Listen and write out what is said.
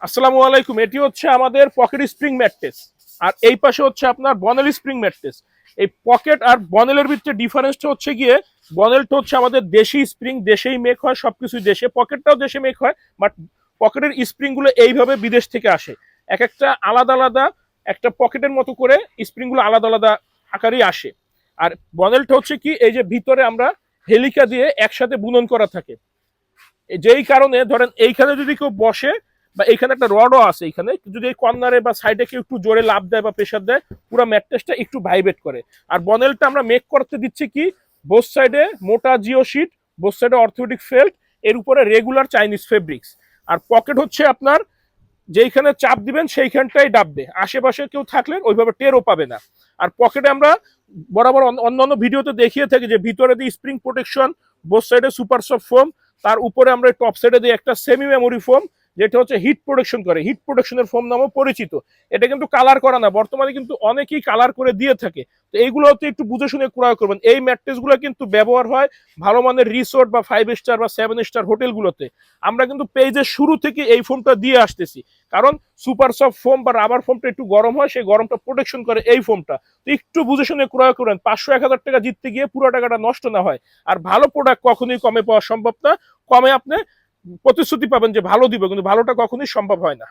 আসসালামু আলাইকুম। এটি হচ্ছে আমাদের পকেট স্প্রিং ম্যাট্রেস, আর এই পাশে হচ্ছে আপনার বনেল স্প্রিং ম্যাট্রেস। এই পকেট আর বনেলের ভিতরে ডিফারেন্সটা হচ্ছে গিয়ে, বনেলটা হচ্ছে আমাদের দেশি স্প্রিং, দেশেই মেক হয়, সবকিছু দেশে, পকেটটাও দেশে মেক হয়, বাট পকেটের স্প্রিং গুলো এইভাবে বিদেশ থেকে আসে। এক একটা আলাদা আলাদা, একটা পকেটের মতো করে স্প্রিং গুলো আলাদা আলাদা আকারেই আসে। আর বনেলটা হচ্ছে কি, এই যে ভিতরে আমরা হেলিকা দিয়ে একসাথে বুনন করা থাকে, যেই কারণে ধরেন এইখানে যদি কেউ বসে, বা এইখানে একটা রডও আছে, এইখানে যদি এই কর্নারে বা সাইডে কেউ একটু জোরে লাফ দেয় বা প্রেশার দেয়, পুরো ম্যাট্রেসটা একটু ভাইব্রেট করে। আর বনেলটা আমরা মেক করতে দিচ্ছি কি, বোথ সাইডে মোটা জিও শিট, বোথ সাইডে অর্থোপেডিক ফেল্ট, এর উপরে রেগুলার চাইনিজ ফেব্রিক্স। আর পকেট হচ্ছে আপনার যেইখানে চাপ দিবেন সেইখানটাই ডাববে, আশেপাশে কেউ থাকলে ওইভাবে টেরও পাবে না। আর পকেটে আমরা বরাবর অন্যান্য ভিডিওতে দেখিয়ে থাকি যে ভিতরে দিয়ে স্প্রিং প্রোটেকশন, বোথ সাইডে সুপার সফট ফোম, তার উপরে আমরা টপ সাইডে দিয়ে একটা সেমি মেমোরি ফোম, যেটা হচ্ছে হিট প্রোটেকশন করে, হিট প্রোটেকশনের ফোম নামেও পরিচিত। এটা কিন্তু কালার করা না, বর্তমানে কিন্তু অনেকেই কালার করে দিয়ে থাকে। তো এইগুলো হচ্ছে একটু বুঝে শুনে ক্রয় করবেন। এই ম্যাট্রেসগুলো কিন্তু ব্যবহার হয় ভালো মানের রিসোর্ট বা 5 স্টার বা 7 স্টার হোটেলগুলোতে। আমরা কিন্তু পেজের শুরু থেকে এই ফোমটা দিয়ে আসতেছি, কারণ সুপার সফট ফোম বা রাবার ফোমটা একটু গরম হয়, সেই গরমটা প্রোটেকশন করে এই ফোমটা। তো একটু বুঝে শুনে ক্রয় করেন, 500-1000 টাকা জিততে গিয়ে পুরো টাকাটা নষ্ট না হয়। আর ভালো প্রোডাক্ট কখনোই কমে পাওয়া সম্ভব না। কমে আপনি প্রতিশ্রুতি পাবেন যে ভালো দিবে, কিন্তু ভালোটা কখনোই সম্ভব হয় না।